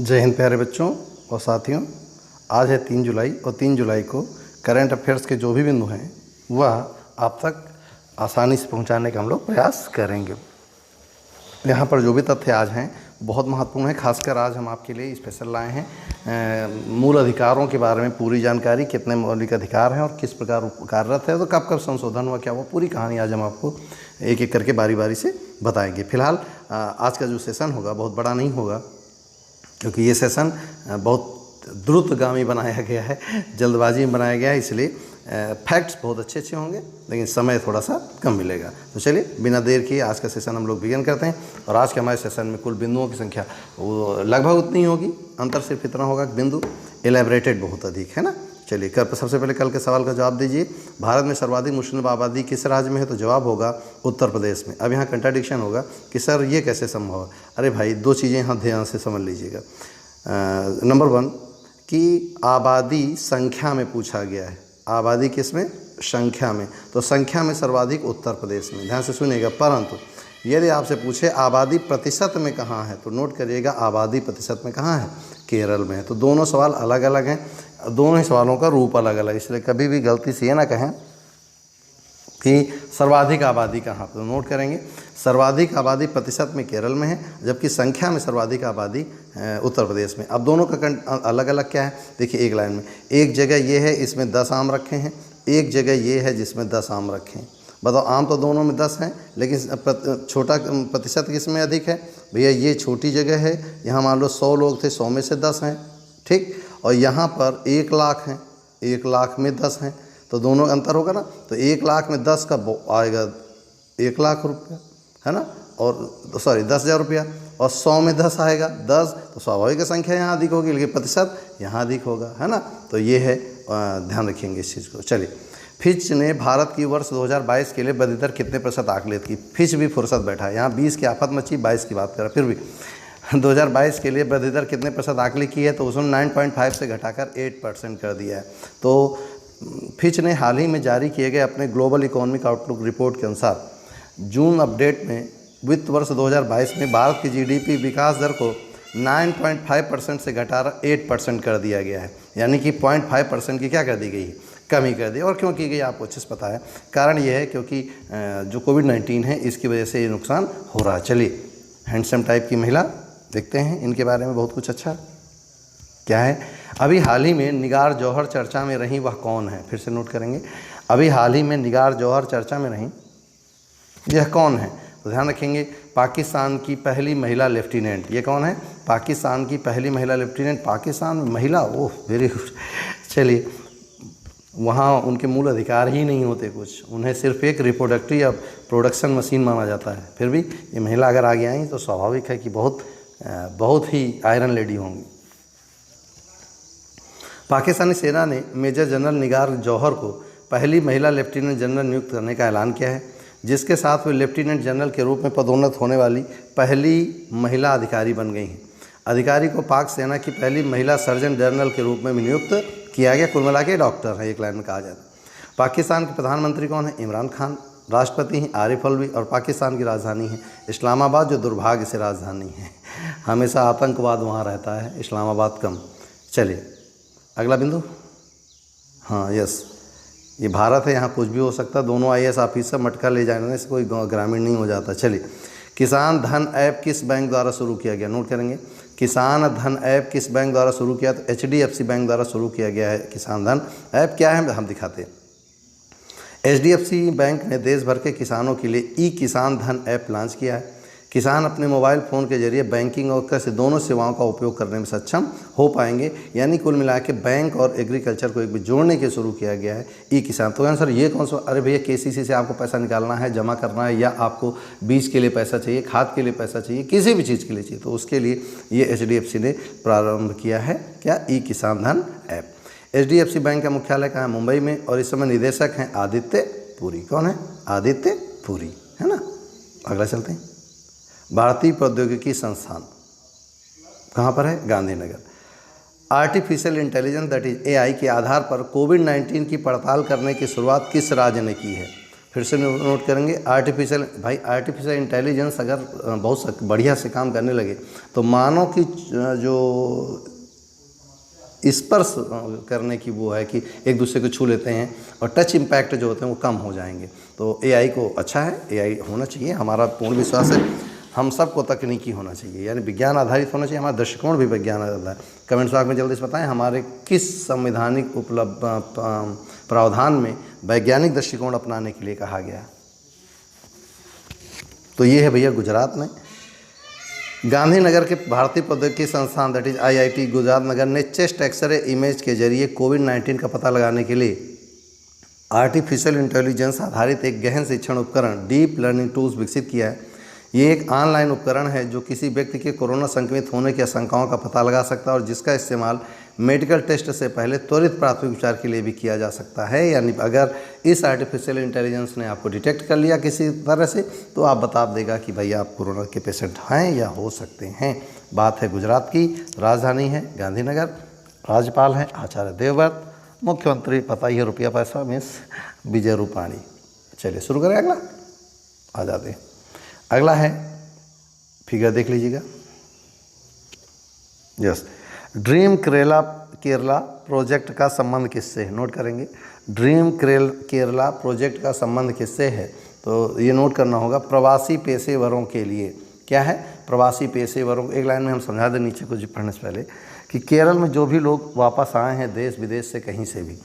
जय हिंद प्यारे बच्चों और साथियों। आज है 3 जुलाई और 3 जुलाई को करंट अफेयर्स के जो भी बिंदु हैं वह आप तक आसानी से पहुंचाने का हम लोग प्रयास करेंगे। यहाँ पर जो भी तथ्य आज हैं बहुत महत्वपूर्ण है। खासकर आज हम आपके लिए स्पेशल लाए हैं मूल अधिकारों के बारे में पूरी जानकारी, कितने मौलिक अधिकार हैं और किस प्रकार कार्यरत है, तो कब कब संशोधन हुआ, क्या हुआ, पूरी कहानी आज हम आपको एक एक करके बारी बारी से बताएंगे। फिलहाल आज का जो सेशन होगा बहुत बड़ा नहीं होगा, क्योंकि ये सेशन बहुत द्रुतगामी बनाया गया है, जल्दबाजी में बनाया गया है, इसलिए फैक्ट्स बहुत अच्छे अच्छे होंगे लेकिन समय थोड़ा सा कम मिलेगा। तो चलिए बिना देर किए आज का सेशन हम लोग बिगिन करते हैं। और आज के हमारे सेशन में कुल बिंदुओं की संख्या वो लगभग उतनी होगी, अंतर सिर्फ इतना होगा कि बिंदु एलेबरेटेड बहुत अधिक है ना। चलिए सबसे पहले कल के सवाल का जवाब दीजिए। भारत में सर्वाधिक मुस्लिम आबादी किस राज्य में है, तो जवाब होगा उत्तर प्रदेश में। अब यहाँ कंट्राडिक्शन होगा कि सर ये कैसे संभव है। अरे भाई दो चीज़ें यहाँ ध्यान से समझ लीजिएगा। नंबर 1 कि आबादी संख्या में पूछा गया है, आबादी किस में, संख्या में, तो संख्या में सर्वाधिक उत्तर प्रदेश में, ध्यान से सुनिएगा। परंतु यदि आपसे पूछे आबादी प्रतिशत में कहाँ है, तो नोट करिएगा आबादी प्रतिशत में कहाँ है, केरल में है। तो दोनों सवाल अलग अलग हैं, दोनों ही सवालों का रूप अलग अलग, इसलिए कभी भी गलती से ये ना कहें कि सर्वाधिक आबादी कहाँ पर, तो नोट करेंगे सर्वाधिक आबादी प्रतिशत में केरल में है, जबकि संख्या में सर्वाधिक आबादी उत्तर प्रदेश में। अब दोनों का अलग अलग क्या है, देखिए एक लाइन में, एक जगह ये है इसमें 10 आम रखे हैं, एक जगह ये है जिसमें 10 आम रखे हैं। बताओ आम तो दोनों में 10 हैं, लेकिन छोटा प्रतिशत किस में अधिक है, भैया ये छोटी जगह है, यहाँ मान लो 100 लोग थे, 100 में से 10 हैं, ठीक। और यहाँ पर 1 लाख हैं, 1 लाख में 10 हैं, तो दोनों अंतर होगा ना। तो 1 लाख में 10 का आएगा 1 लाख रुपया है ना, और सॉरी 10,000 रुपया, और 100 में 10 आएगा 10, तो स्वाभाविक संख्या यहाँ अधिक होगी लेकिन प्रतिशत यहाँ अधिक होगा, है ना। तो ये है, ध्यान रखेंगे इस चीज़ को। चलिए, फिच ने भारत की वर्ष 2022 के लिए वृद्धि दर कितने प्रतिशत आकलित की। फिच भी फुर्सत बैठा है, यहाँ 20 की आफत मची, 22 की बात करा, फिर भी 2022 के लिए वृद्धि दर कितने प्रतिशत आकलित की है, तो उसने 9.5 से घटाकर 8% कर दिया है। तो फिच ने हाल ही में जारी किए गए अपने ग्लोबल इकोनॉमिक आउटलुक रिपोर्ट के अनुसार जून अपडेट में वित्त वर्ष 2022 में भारत की जीडीपी विकास दर को 9.5% से घटाकर 8% कर दिया गया है, यानी कि 0.5% की क्या कर दी गई है, कमी कर दी। और क्यों की गई आपको अच्छे से पता है, कारण ये है क्योंकि जो कोविड-19 है इसकी वजह से ये नुकसान हो रहा है। चलिए, हैंडसम टाइप की महिला देखते हैं, इनके बारे में बहुत कुछ अच्छा क्या है। अभी हाल ही में निगार जौहर चर्चा में रही, वह कौन है, फिर से नोट करेंगे। अभी हाल ही में निगार जौहर चर्चा में रही, यह कौन है, तो ध्यान रखेंगे पाकिस्तान की पहली महिला लेफ्टिनेंट। ये कौन है, पाकिस्तान की पहली महिला लेफ्टिनेंट। पाकिस्तान में महिला, ओह वेरी गुड। चलिए, वहाँ उनके मूल अधिकार ही नहीं होते कुछ, उन्हें सिर्फ एक रिप्रोडक्टिव या प्रोडक्शन मशीन माना जाता है। फिर भी ये महिला अगर आगे आई तो स्वाभाविक है कि बहुत ही आयरन लेडी होंगी। पाकिस्तानी सेना ने मेजर जनरल निगार जौहर को पहली महिला लेफ्टिनेंट जनरल नियुक्त करने का ऐलान किया है, जिसके साथ वे लेफ्टिनेंट जनरल के रूप में पदोन्नत होने वाली पहली महिला अधिकारी बन गई हैं। अधिकारी को पाक सेना की पहली महिला सर्जन जनरल के रूप में नियुक्त किया गया। कुल मिला के डॉक्टर है, एक लाइन में कहा जाता है। पाकिस्तान के प्रधानमंत्री कौन है, इमरान खान। राष्ट्रपति हैं आरिफ अलवी, और पाकिस्तान की राजधानी है इस्लामाबाद, जो दुर्भाग्य से राजधानी है। हमेशा आतंकवाद वहाँ रहता है, इस्लामाबाद कम। चलिए अगला बिंदु, हाँ यस, ये भारत है, यहाँ कुछ भी हो सकता है। दोनों IAS ऑफिसर मटका ले जाने से कोई ग्रामीण नहीं हो जाता। चलिए, किसान धन ऐप किस बैंक द्वारा शुरू किया गया, नोट करेंगे। किसान धन ऐप किस बैंक द्वारा शुरू किया, तो HDFC बैंक द्वारा शुरू किया गया है किसान धन ऐप। क्या है हम दिखाते हैं। HDFC बैंक ने देश भर के किसानों के लिए किसान धन ऐप लॉन्च किया है। किसान अपने मोबाइल फ़ोन के जरिए बैंकिंग और कृषि दोनों सेवाओं का उपयोग करने में सक्षम हो पाएंगे, यानी कुल मिला के बैंक और एग्रीकल्चर को एक भी जोड़ने के शुरू किया गया है किसान। तो सर ये कौन सा, अरे भैया KCC से आपको पैसा निकालना है, जमा करना है, या आपको बीज के लिए पैसा चाहिए, खाद के लिए पैसा चाहिए, किसी भी चीज़ के लिए चाहिए, तो उसके लिए ये HDFC ने प्रारंभ किया है क्या, किसान धन ऐप। HDFC बैंक का मुख्यालय कहाँ है, मुंबई में, और इस समय निदेशक हैं आदित्य पुरी। कौन है, आदित्य पुरी, है ना। अगला चलते हैं। भारतीय प्रौद्योगिकी संस्थान कहाँ पर है, Gandhinagar. Artificial intelligence that is AI के आधार पर कोविड-19 की पड़ताल करने की शुरुआत किस राज्य ने की है, फिर से नोट करेंगे आर्टिफिशियल, भाई आर्टिफिशियल इंटेलिजेंस अगर बहुत बढ़िया से काम करने लगे तो मानव की जो स्पर्श करने की वो है कि एक दूसरे को छू लेते हैं और टच इम्पैक्ट जो होते हैं वो कम हो जाएंगे। तो एआई को अच्छा है, एआई होना चाहिए, हमारा पूर्ण विश्वास है। हम सबको तकनीकी होना चाहिए, यानी विज्ञान आधारित होना चाहिए, हमारा दृष्टिकोण भी विज्ञान आधारित है। कमेंट्स बॉक्स में जल्दी से बताएं हमारे किस संवैधानिक उपलब्ध प्रावधान में वैज्ञानिक दृष्टिकोण अपनाने के लिए कहा गया। तो ये है भैया गुजरात में गांधीनगर के भारतीय प्रौद्योगिकी संस्थान दैट इज आईआईटी गुजरात नगर ने चेस्ट एक्सरे इमेज के जरिए कोविड-19 का पता लगाने के लिए आर्टिफिशियल इंटेलिजेंस आधारित एक गहन शिक्षण उपकरण डीप लर्निंग टूल्स विकसित किया है। ये एक ऑनलाइन उपकरण है जो किसी व्यक्ति के कोरोना संक्रमित होने की आशंकाओं का पता लगा सकता है और जिसका इस्तेमाल मेडिकल टेस्ट से पहले त्वरित प्राथमिक उपचार के लिए भी किया जा सकता है। यानी अगर इस आर्टिफिशियल इंटेलिजेंस ने आपको डिटेक्ट कर लिया किसी तरह से तो आप बता देगा कि भाई आप कोरोना के पेशेंट हैं या हो सकते हैं। बात है गुजरात की, राजधानी है गांधीनगर, राज्यपाल हैं आचार्य देवव्रत, मुख्यमंत्री पता ही है रुपया पैसा मिस विजय रूपाणी। चलिए शुरू करें, अगला आ जाते हैं। अगला है फिगर देख लीजिएगा, यस, ड्रीम केरला प्रोजेक्ट का संबंध किससे है, नोट करेंगे। ड्रीम केरला प्रोजेक्ट का संबंध किससे है, तो ये नोट करना होगा प्रवासी पेशेवरों के लिए। क्या है प्रवासी पेशेवरों, एक लाइन में हम समझा दें नीचे कुछ पढ़ने से पहले कि केरल में जो भी लोग वापस आए हैं देश विदेश से कहीं से भी,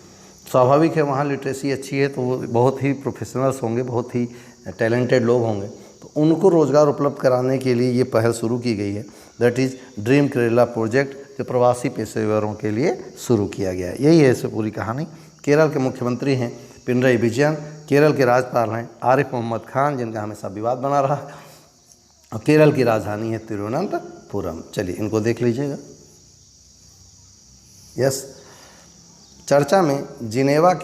स्वाभाविक है वहाँ लिटरेसी अच्छी है तो वो बहुत ही प्रोफेशनल्स होंगे, बहुत ही टैलेंटेड लोग होंगे, तो उनको रोज़गार उपलब्ध कराने के लिए ये पहल शुरू की गई है। That is dream Kerala project, जो प्रवासी पेशेवरों के लिए शुरू किया गया है। यही है इससे पूरी कहानी। केरल के मुख्यमंत्री हैं पिनरई विजयन, केरल के राज्यपाल हैं आरिफ मोहम्मद खान, जिनका हमेशा विवाद बना रहा, और केरल की राजधानी है तिरुवनंतपुरम। चलिए इनको देख लीजिएगा। यस, चर्चा में जिनेवा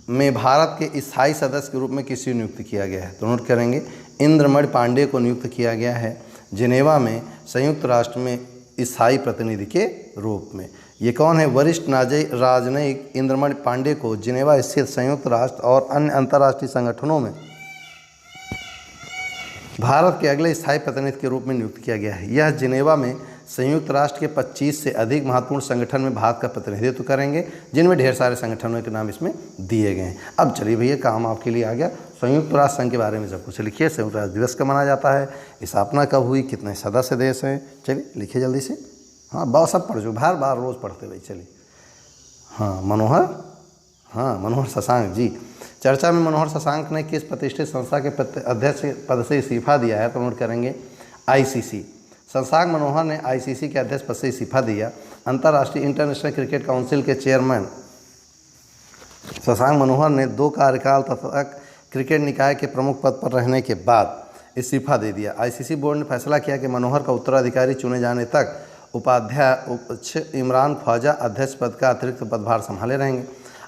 में भारत के स्थायी सदस्य के रूप में किसी नियुक्त किया गया है, तो नोट करेंगे इंद्रमणि पांडे को नियुक्त किया गया है जिनेवा में संयुक्त राष्ट्र में स्थायी प्रतिनिधि के रूप में। ये कौन है, वरिष्ठ राजनयिक इंद्रमणि पांडे को जिनेवा स्थित संयुक्त राष्ट्र और अन्य अंतर्राष्ट्रीय संगठनों में भारत के अगले स्थायी प्रतिनिधि के रूप में नियुक्त किया गया है। यह जिनेवा में संयुक्त राष्ट्र के 25 से अधिक महत्वपूर्ण संगठन में भारत का प्रतिनिधित्व करेंगे, जिनमें ढेर सारे संगठनों के नाम इसमें दिए गए हैं। अब चलिए भैया काम आपके लिए आ गया, संयुक्त राष्ट्र संघ के बारे में सब कुछ लिखिए। संयुक्त राष्ट्र दिवस कब मनाया जाता है, स्थापना कब हुई, कितने सदस्य देश हैं, चलिए लिखिए जल्दी से। हाँ बहुत सब पढ़ जो, बार बार रोज़ पढ़ते भाई। चलिए हाँ मनोहर शशांक जी। चर्चा में मनोहर शशांक ने किस प्रतिष्ठित संस्था के अध्यक्ष पद से इस्तीफा दिया है, तो नोट करेंगे आईसीसी। शशांक मनोहर ने आईसीसी के अध्यक्ष पद से इस्तीफा दिया। अंतर्राष्ट्रीय इंटरनेशनल क्रिकेट काउंसिल के चेयरमैन शशांक मनोहर ने 2 कार्यकाल तक क्रिकेट निकाय के प्रमुख पद पर रहने के बाद इस्तीफा दे दिया। आईसीसी बोर्ड ने फैसला किया कि मनोहर का उत्तराधिकारी चुने जाने तक उपाध्यक्ष इमरान ख्वाजा अध्यक्ष पद का अतिरिक्त पदभार संभाले रहेंगे।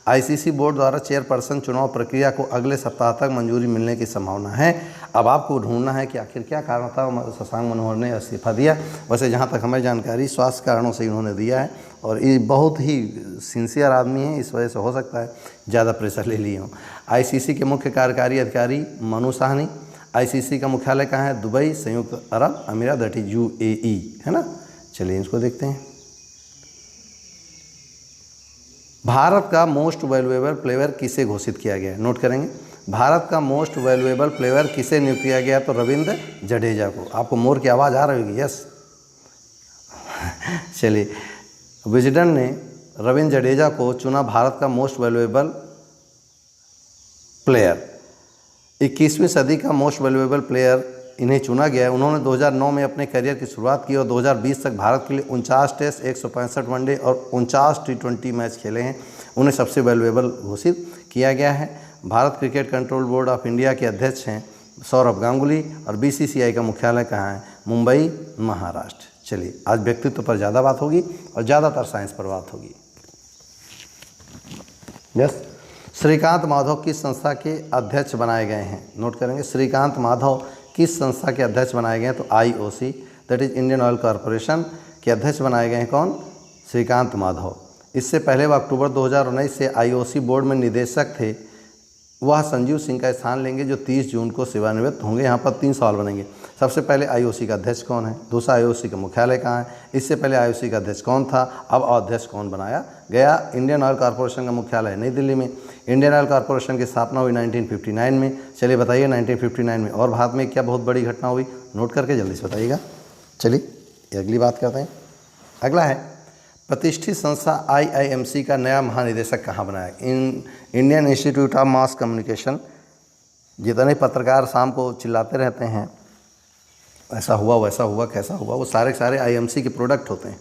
आईसीसी बोर्ड द्वारा चेयरपर्सन चुनाव प्रक्रिया को अगले सप्ताह तक मंजूरी मिलने की संभावना है। अब आपको ढूंढना है कि आखिर क्या कारण था शशांक मनोहर ने इस्तीफा दिया। वैसे जहां तक हमें जानकारी स्वास्थ्य कारणों से इन्होंने दिया है और ये बहुत ही सिंसियर आदमी है, इस वजह से हो सकता है ज़्यादा प्रेशर ले लिए हों। आईसीसी के मुख्य कार्यकारी अधिकारी मनु साहनी। आईसीसी का मुख्यालय कहाँ है, दुबई, संयुक्त अरब अमीरात दैट इज UAE, है ना। चलिए इसको देखते हैं। भारत का मोस्ट वैल्यूएबल प्लेयर किसे घोषित किया गया है, नोट करेंगे। भारत का मोस्ट वैल्यूएबल प्लेयर किसे नियुक्त किया गया, तो रविंद्र जडेजा को। आपको मोर की आवाज़ आ रही होगी, यस। चलिए विजडन ने रविंद्र जडेजा को चुना भारत का मोस्ट वैल्यूएबल प्लेयर। 21वीं सदी का मोस्ट वैल्यूएबल प्लेयर इन्हें चुना गया है। उन्होंने 2009 में अपने करियर की शुरुआत की और 2020 तक भारत के लिए 49 टेस्ट, 165 वनडे और 49 T20 मैच खेले हैं। उन्हें सबसे वैल्यूएबल घोषित किया गया है। Bharat cricket control board of India के अध्यक्ष हैं सौरभ गांगुली और BCCI का मुख्यालय कहाँ है, मुंबई, महाराष्ट्र। चलिए आज व्यक्तित्व पर ज़्यादा बात होगी और ज़्यादातर साइंस पर बात होगी। यस, श्रीकांत माधव किस संस्था के अध्यक्ष बनाए गए हैं, नोट करेंगे। श्रीकांत माधव किस संस्था के अध्यक्ष बनाए गए हैं, तो IOC that is Indian oil corporation के अध्यक्ष बनाए गए हैं कौन, श्रीकांत माधव। इससे पहले वह अक्टूबर 2019 से IOC बोर्ड में निदेशक थे। वह संजीव सिंह का स्थान लेंगे जो 30 जून को सेवानिवृत्त होंगे। यहाँ पर 3 सवाल बनेंगे। सबसे पहले आईओसी का अध्यक्ष कौन है, दूसरा आईओसी का मुख्यालय कहाँ है, इससे पहले आईओसी का अध्यक्ष कौन था, अब अध्यक्ष कौन बनाया गया। इंडियन ऑयल कॉर्पोरेशन का मुख्यालय नई दिल्ली में। इंडियन ऑयल कॉर्पोरेशन की स्थापना हुई 1959 में। चलिए बताइए 1959 में और भारत में क्या बहुत बड़ी घटना हुई, नोट करके जल्दी से बताइएगा। चलिए अगली बात करते हैं। अगला है प्रतिष्ठित संस्था IIMC का नया महानिदेशक कहाँ बनाया। Indian institute of mass communication. जितने पत्रकार शाम को चिल्लाते रहते हैं ऐसा हुआ वैसा हुआ कैसा हुआ, वो सारे सारे IIMC के प्रोडक्ट होते हैं।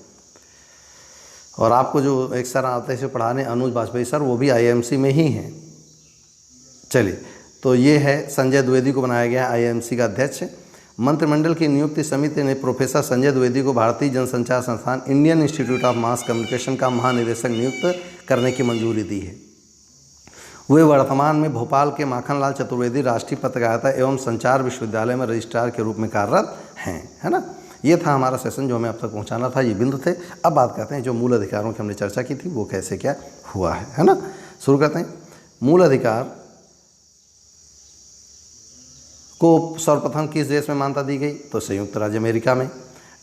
और आपको जो एक सर आते हैं पढ़ाने अनुज बाजपेयी सर, वो भी IIMC में ही हैं। चलिए तो ये है संजय द्विवेदी को बनाया गया है IIMC का अध्यक्ष। मंत्रिमंडल की नियुक्ति समिति ने प्रोफेसर संजय द्विवेदी को भारतीय जनसंचार संस्थान Indian institute of mass communication का महानिदेशक नियुक्त करने की मंजूरी दी है। वे वर्तमान में भोपाल के माखनलाल चतुर्वेदी राष्ट्रीय पत्रकारिता एवं संचार विश्वविद्यालय में रजिस्ट्रार के रूप में कार्यरत हैं, है ना। ये था हमारा सेशन जो हमें अब तक पहुंचाना था, ये बिंदु थे। अब बात करते हैं जो मूल अधिकारों की हमने चर्चा की थी वो कैसे क्या हुआ है ना। शुरू करते हैं। मूल अधिकार को सर्वप्रथम किस देश में मान्यता दी गई, तो संयुक्त राज्य अमेरिका में।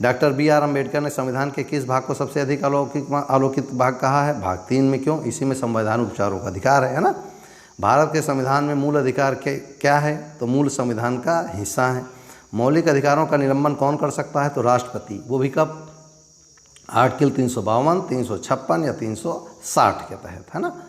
डॉक्टर BR अम्बेडकर ने संविधान के किस भाग को सबसे अधिक आलोकित भाग कहा है, भाग 3 में। क्यों, इसी में संवैधानिक उपचारों का अधिकार है ना। भारत के संविधान में मूल अधिकार के क्या है, तो मूल संविधान का हिस्सा है। मौलिक अधिकारों का निलंबन कौन कर सकता है, तो राष्ट्रपति। वो भी कब, आर्टिकल 352, 356 या 360 के तहत, है ना।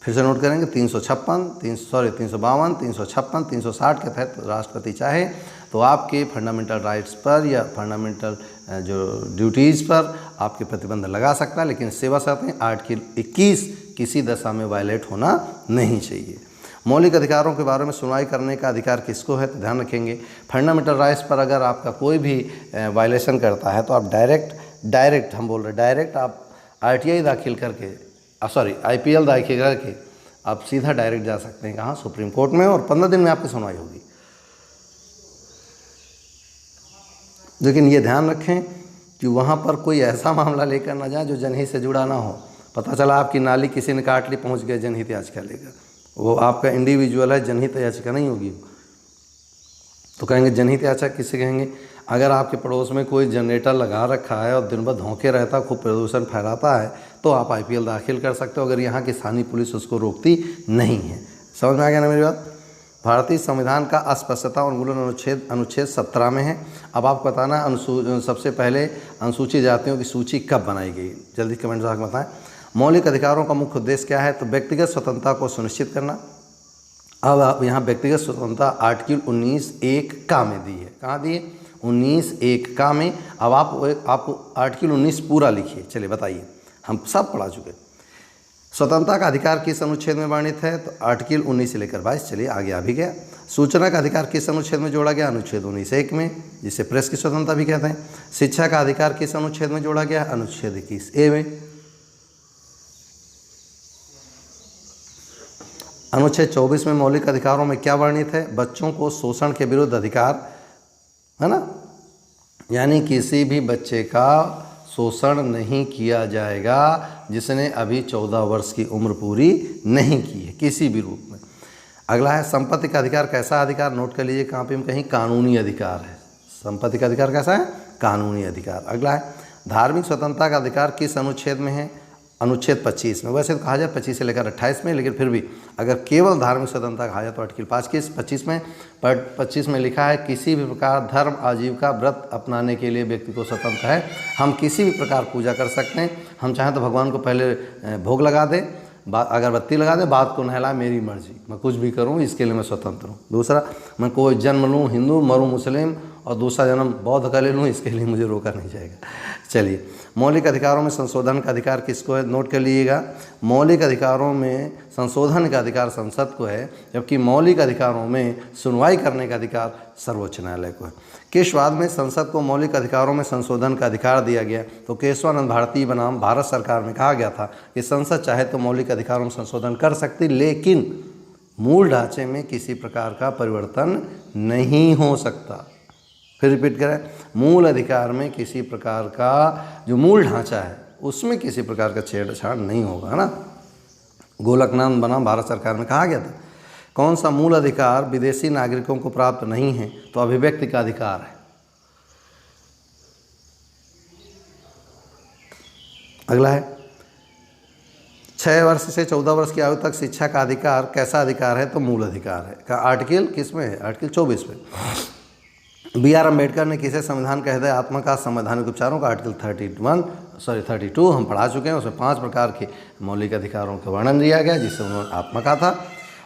फिर से नोट करेंगे 352, 360 के तहत राष्ट्रपति चाहे तो आपके फंडामेंटल राइट्स पर या फंडामेंटल जो ड्यूटीज़ पर आपके प्रतिबंध लगा सकता है, लेकिन सेवा शर्तें आर्टिकल 21 किसी दशा में वायलेट होना नहीं चाहिए। मौलिक अधिकारों के बारे में सुनवाई करने का अधिकार किसको है, तो ध्यान रखेंगे फंडामेंटल राइट्स पर अगर आपका कोई भी वायलेशन करता है तो आप डायरेक्ट हम बोल रहे डायरेक्ट आप RTI दाखिल करके IPL दाखिल करके आप सीधा डायरेक्ट जा सकते हैं, कहाँ, सुप्रीम कोर्ट में, और 15 दिन में आपकी सुनवाई होगी। लेकिन ये ध्यान रखें कि वहाँ पर कोई ऐसा मामला लेकर ना जाए जो जनहित से जुड़ा ना हो। पता चला आपकी नाली किसी ने काट ली, पहुँच गए जनहित याचिका लेकर, वो आपका इंडिविजुअल है, जनहित याचिका नहीं होगी। तो कहेंगे जनहित याचिका किसे कहेंगे, अगर आपके पड़ोस में कोई जनरेटर लगा रखा है और दिन भर धोखे रहता, खूब प्रदूषण फैलाता है, तो आप IPL दाखिल कर सकते हो, अगर यहाँ की स्थानीय पुलिस उसको रोकती नहीं है। समझ में आ गया ना मेरी बात। भारतीय संविधान का अस्पष्टता उन्मूलन अनुच्छेद 17 में है। अब आपको बताना सबसे पहले अनुसूचित जातियों की सूची कब बनाई गई, जल्दी कमेंट बॉक्स में बताएं। मौलिक अधिकारों का मुख्य उद्देश्य क्या है, तो व्यक्तिगत स्वतंत्रता को सुनिश्चित करना। अब आप यहाँ व्यक्तिगत स्वतंत्रता आर्टिकल 19(1) का में दी है, कहाँ दी है, 19(1) का में। अब आप आर्टिकल 19 पूरा लिखिए। चलिए बताइए, हम सब पढ़ा चुके। स्वतंत्रता का अधिकार किस अनुच्छेद में वर्णित है, तो आर्टिकल 19 से लेकर 22। चलिए आगे आ भी गया। सूचना का अधिकार किस अनुच्छेद में जोड़ा गया, अनुच्छेद 19(1) में, जिसे प्रेस की स्वतंत्रता भी कहते हैं। शिक्षा का अधिकार किस अनुच्छेद में जोड़ा गया, अनुच्छेद 21(a) में। अनुच्छेद 24 में मौलिक अधिकारों में क्या वर्णित है, बच्चों को शोषण के विरुद्ध अधिकार, है ना, यानी किसी भी बच्चे का शोषण नहीं किया जाएगा जिसने अभी 14 वर्ष की उम्र पूरी नहीं की है, किसी भी रूप में। अगला है संपत्ति का अधिकार कैसा अधिकार, नोट कर लीजिए कहाँ पे, कहीं कानूनी अधिकार है। संपत्ति का अधिकार कैसा है, कानूनी अधिकार। अगला है धार्मिक स्वतंत्रता का अधिकार किस अनुच्छेद में है, अनुच्छेद 25 में। वैसे तो कहा जाए 25 से लेकर 28 में, लेकिन फिर भी अगर केवल धार्मिक स्वतंत्रता कहा जाए तो आर्टिकल 25 में। पर 25 में लिखा है किसी भी प्रकार धर्म आजीविका व्रत अपनाने के लिए व्यक्ति को स्वतंत्र है। हम किसी भी प्रकार पूजा कर सकते हैं, हम चाहें तो भगवान को पहले भोग लगा दें, अगरबत्ती लगा दें, बात को नहला, मेरी मर्जी, मैं कुछ भी करूं, इसके लिए मैं स्वतंत्र हूं। दूसरा, मैं कोई जन्म लूं हिंदू, मरूं मुस्लिम, और दूसरा जन्म बौद्ध का ले लूँ, इसके लिए मुझे रोका नहीं जाएगा। चलिए, मौलिक अधिकारों में संशोधन का अधिकार किसको है, नोट कर लीजिएगा। मौलिक अधिकारों में संशोधन का अधिकार संसद को है, जबकि मौलिक अधिकारों में सुनवाई करने का अधिकार सर्वोच्च न्यायालय को है। किस वाद में संसद को मौलिक अधिकारों में संशोधन का अधिकार दिया गया, तो केशवानंद भारती बनाम भारत सरकार में कहा गया था कि संसद चाहे तो मौलिक अधिकारों में संशोधन कर सकती, लेकिन मूल ढांचे में किसी प्रकार का परिवर्तन नहीं हो सकता। फिर रिपीट करें, मूल अधिकार में किसी प्रकार का जो मूल ढांचा है उसमें किसी प्रकार का छेड़छाड़ नहीं होगा, है ना। गोलकनाथ बनाम भारत सरकार में कहा गया था कौन सा मूल अधिकार विदेशी नागरिकों को प्राप्त नहीं है? तो अभिव्यक्ति का अधिकार है। अगला है 6 वर्ष से 14 वर्ष की आयु तक शिक्षा का अधिकार कैसा अधिकार है? तो मूल अधिकार है। का आर्टिकल किस में है? आर्टिकल 24 में। B.R. अम्बेडकर ने किसे संविधान का हृदय आत्मा का संवैधानिक उपचारों का आर्टिकल 32 हम पढ़ा चुके हैं। उसमें 5 प्रकार के मौलिक अधिकारों का वर्णन दिया गया, जिससे उन्होंने आत्मा का था।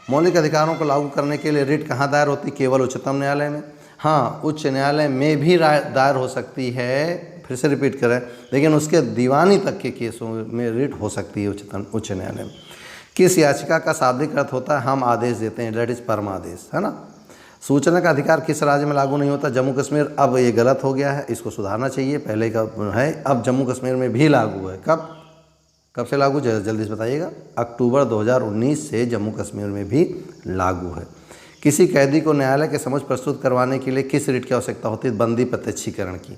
मौलिक अधिकारों को लागू करने के लिए रिट कहाँ दायर होती? केवल उच्चतम न्यायालय में। हाँ, उच्च न्यायालय में भी दायर हो सकती है, फिर से रिपीट करें, लेकिन उसके दीवानी तक के केसों में रिट हो सकती है उच्च न्यायालय में। किस याचिका का शाब्दिक अर्थ होता है? हम आदेश देते हैं, डेट इज परमादेश, है ना। सूचना का अधिकार किस राज्य में लागू नहीं होता? जम्मू कश्मीर। अब ये गलत हो गया है, इसको सुधारना चाहिए। पहले का है, अब जम्मू कश्मीर में भी लागू है। कब से लागू? जल्दी से बताइएगा। अक्टूबर 2019 से जम्मू कश्मीर में भी लागू है। किसी कैदी को न्यायालय के समक्ष प्रस्तुत करवाने के लिए किस रिट की आवश्यकता होती है? बंदी प्रत्यक्षीकरण की।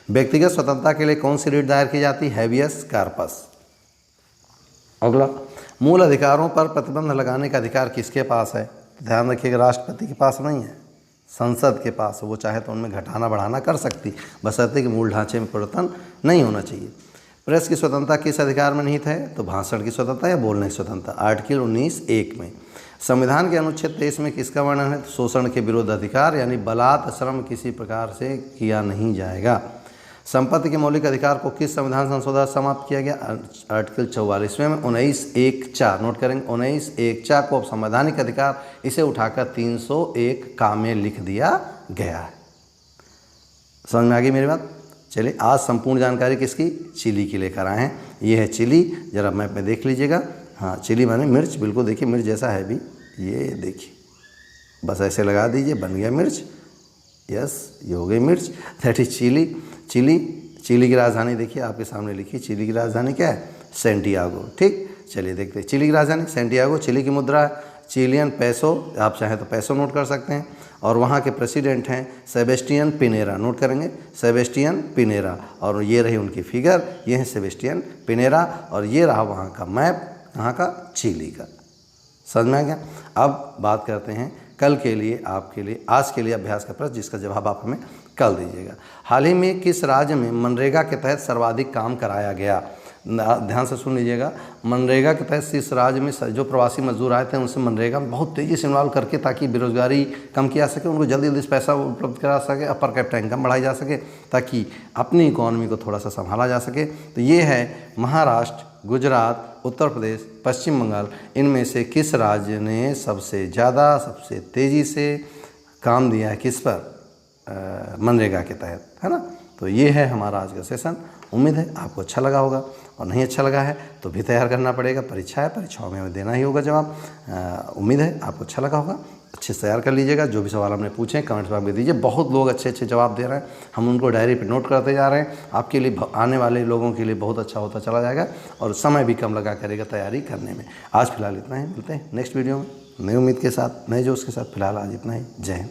व्यक्तिगत स्वतंत्रता के लिए कौन सी रिट दायर की जाती है? Habeas corpus. अगला, मूल अधिकारों पर प्रतिबंध लगाने का अधिकार किसके पास है? ध्यान रखिएगा, राष्ट्रपति के पास नहीं है, संसद के पास। वो चाहे तो उनमें घटाना बढ़ाना कर सकती, बशर्ते कि मूल ढांचे में परिवर्तन नहीं होना चाहिए। प्रेस की स्वतंत्रता किस अधिकार में निहित है? तो भाषण की स्वतंत्रता या बोलने की स्वतंत्रता, आर्टिकल 19(1) में। संविधान के अनुच्छेद 23 में किसका वर्णन है? शोषण के विरुद्ध अधिकार, यानी बलात् श्रम किसी प्रकार से किया नहीं जाएगा। संपत्ति के मौलिक अधिकार को किस संविधान संशोधन समाप्त किया गया? आर्टिकल 44 में 19(1)(4) नोट करेंगे। 19(1)(4) को अब संवैधानिक अधिकार इसे उठाकर 301 का में लिख दिया गया है। समझ में आ गई मेरी बात? चलिए, आज संपूर्ण जानकारी किसकी? चिली की लेकर आए हैं। ये है चिली, जरा मैप में देख लीजिएगा। हाँ, चिली माने मिर्च, बिल्कुल देखिए मिर्च जैसा है भी, ये देखिए, बस ऐसे लगा दीजिए, बन गया मिर्च। यस, ये हो गई मिर्च, दैट इज चिली। चिली की राजधानी देखिए आपके सामने लिखी। चिली की राजधानी क्या है? सेंटियागो। ठीक, चलिए देखते हैं। चिली की राजधानी सेंटियागो। चिली की मुद्रा है चिलियन पैसो, आप चाहें तो पैसो नोट कर सकते हैं। और वहाँ के प्रेसिडेंट हैं सेबेस्टियन पिनेरा, नोट करेंगे, सेबेस्टियन पिनेरा। और ये रही उनकी फिगर, ये है सेबेस्टियन पिनेरा। और ये रहा वहाँ का मैप, कहाँ का? चिली का। समझ में आ गया? अब बात करते हैं कल के लिए, आपके लिए, आज के लिए अभ्यास का प्रश्न, जिसका जवाब आप हमें कल दीजिएगा। हाल ही में किस राज्य में मनरेगा के तहत सर्वाधिक काम कराया गया? ध्यान से सुन लीजिएगा। मनरेगा के तहत इस राज्य में जो प्रवासी मजदूर आए थे उनसे मनरेगा में बहुत तेज़ी से इन्वॉल्व करके, ताकि बेरोजगारी कम किया सके, उनको जल्दी जल्दी पैसा उपलब्ध करा सके, अपर कैपिटा इनकम बढ़ाई जा सके, ताकि अपनी इकॉनमी को थोड़ा सा संभाला जा सके। तो ये है महाराष्ट्र, गुजरात, उत्तर प्रदेश, पश्चिम बंगाल, इनमें से किस राज्य ने सबसे ज़्यादा, सबसे तेज़ी से काम दिया है किस पर? मनरेगा के तहत, है ना। तो ये है हमारा आज का सेशन। उम्मीद है आपको अच्छा लगा होगा, और नहीं अच्छा लगा है तो भी तैयार करना पड़ेगा। परीक्षा है, परीक्षाओं में हमें देना ही होगा जवाब। उम्मीद है आपको अच्छा लगा होगा। अच्छे से तैयार कर लीजिएगा। जो भी सवाल हमने पूछे कमेंट्स में दीजिए। बहुत लोग अच्छे अच्छे जवाब दे रहे हैं, हम उनको डायरी पे नोट करते जा रहे हैं। आपके लिए, आने वाले लोगों के लिए बहुत अच्छा होता चला जाएगा, और समय भी कम लगा करेगा तैयारी करने में। आज फिलहाल इतना ही, मिलते हैं नेक्स्ट वीडियो में नई उम्मीद के साथ, नए जोश के साथ। फिलहाल आज इतना ही। जय हिंद।